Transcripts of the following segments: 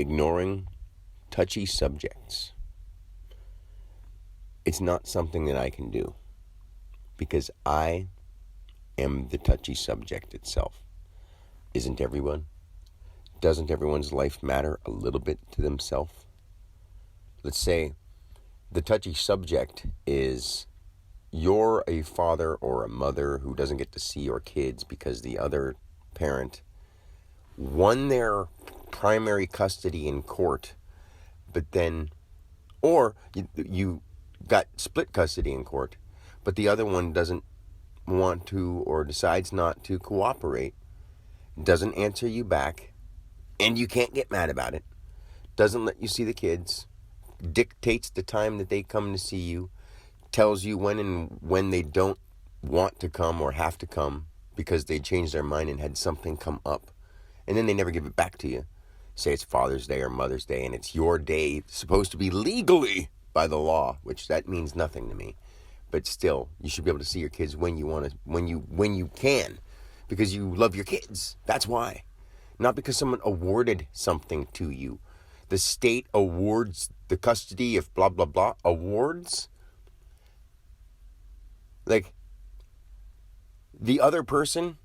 ignoring touchy subjects. It's not something that I can do because I am the touchy subject itself. Isn't everyone? Doesn't everyone's life matter a little bit to themselves? Let's say the touchy subject is you're a father or a mother who doesn't get to see your kids because the other parent won their primary custody in court, but then, or you got split custody in court, but the other one doesn't want to or decides not to cooperate, doesn't answer you back, and you can't get mad about it, doesn't let you see the kids, dictates the time that they come to see you, tells you when they don't want to come or have to come because they changed their mind and had something come up, and then they never give it back to you. Say it's Father's Day or Mother's Day, and it's your day, supposed to be legally by the law, which that means nothing to me. But still, you should be able to see your kids when you want to, when you can, because you love your kids. That's why. Not because someone awarded something to you. The state awards the custody of blah, blah, blah. Awards? Like, the other person,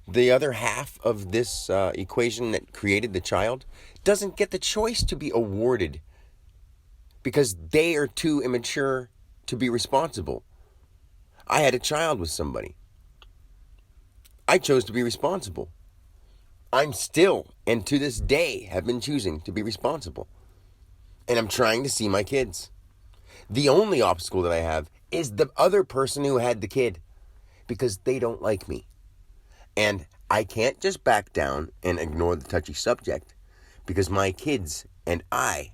the other half of this equation that created the child, doesn't get the choice to be awarded because they are too immature to be responsible. I had a child with somebody. I chose to be responsible. I'm still, and to this day, have been choosing to be responsible. And I'm trying to see my kids. The only obstacle that I have is the other person who had the kid, because they don't like me. And I can't just back down and ignore the touchy subject, because my kids and I,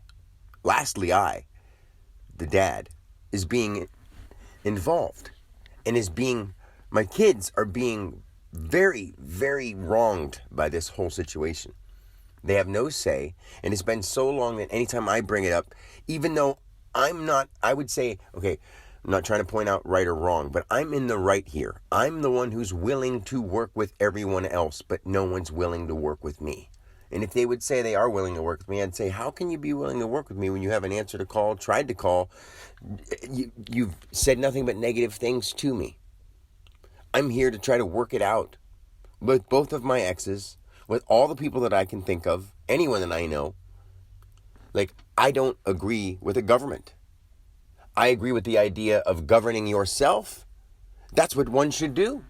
the dad, is being involved. And my kids are being very, very wronged by this whole situation. They have no say, and it's been so long that anytime I bring it up, even though I would say, okay, I'm not trying to point out right or wrong, but I'm in the right here. I'm the one who's willing to work with everyone else, but no one's willing to work with me. And if they would say they are willing to work with me, I'd say, how can you be willing to work with me when you have an answer to call, tried to call, you've said nothing but negative things to me? I'm here to try to work it out with both of my exes, with all the people that I can think of, anyone that I know. Like, I don't agree with the government. I agree with the idea of governing yourself. That's what one should do.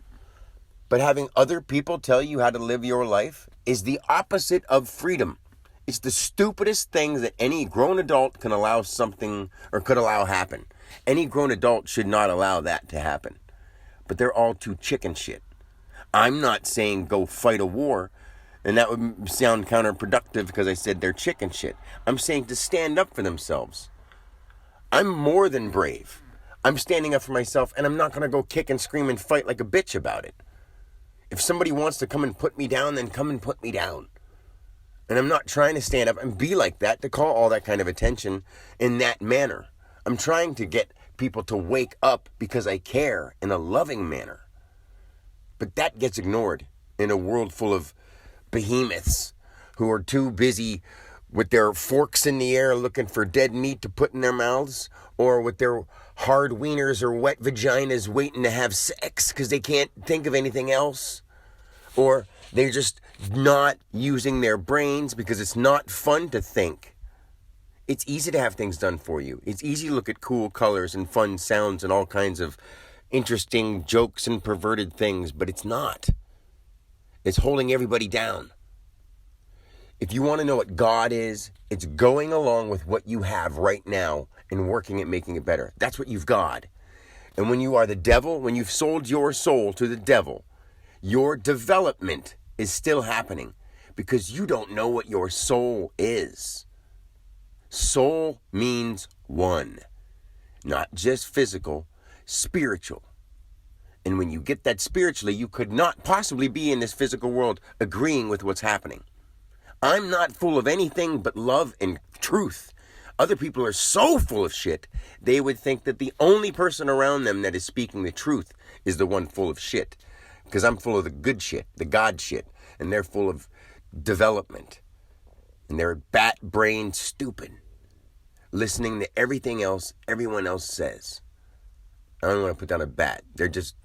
But having other people tell you how to live your life is the opposite of freedom. It's the stupidest thing that any grown adult can allow something or could allow happen. Any grown adult should not allow that to happen. But they're all too chicken shit. I'm not saying go fight a war, and that would sound counterproductive because I said they're chicken shit. I'm saying to stand up for themselves. I'm more than brave. I'm standing up for myself, and I'm not going to go kick and scream and fight like a bitch about it. If somebody wants to come and put me down, then come and put me down. And I'm not trying to stand up and be like that, to call all that kind of attention in that manner. I'm trying to get people to wake up because I care in a loving manner. But that gets ignored in a world full of behemoths who are too busy with their forks in the air looking for dead meat to put in their mouths, or with their hard wieners or wet vaginas waiting to have sex because they can't think of anything else, or they're just not using their brains because it's not fun to think. It's easy to have things done for you. It's easy to look at cool colors and fun sounds and all kinds of interesting jokes and perverted things, but it's not. It's holding everybody down. If you want to know what God is, it's going along with what you have right now and working at making it better. That's what you've got. And when you are the devil, when you've sold your soul to the devil, your development is still happening because you don't know what your soul is. Soul means one, not just physical, spiritual. And when you get that spiritually, you could not possibly be in this physical world agreeing with what's happening. I'm not full of anything but love and truth. Other people are so full of shit, they would think that the only person around them that is speaking the truth is the one full of shit. Because I'm full of the good shit, the God shit, and they're full of development. And they're bat-brained stupid, listening to everything else everyone else says. I don't want to put down a bat. They're just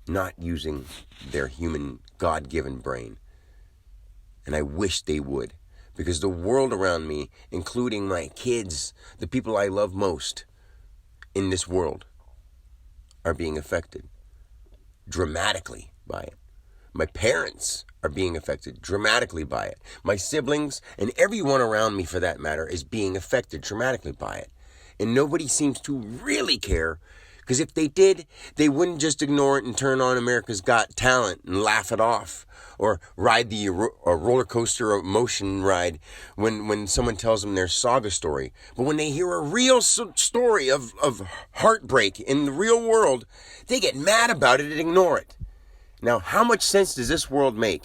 not using their human, God-given brain. And I wish they would. Because the world around me, including my kids, the people I love most in this world, are being affected dramatically by it. My parents are being affected dramatically by it. My siblings and everyone around me, for that matter, is being affected dramatically by it. And nobody seems to really care, because if they did, they wouldn't just ignore it and turn on America's Got Talent and laugh it off, or ride the roller coaster emotion ride when someone tells them their saga story. But when they hear a real story of heartbreak in the real world, they get mad about it and ignore it. Now, how much sense does this world make?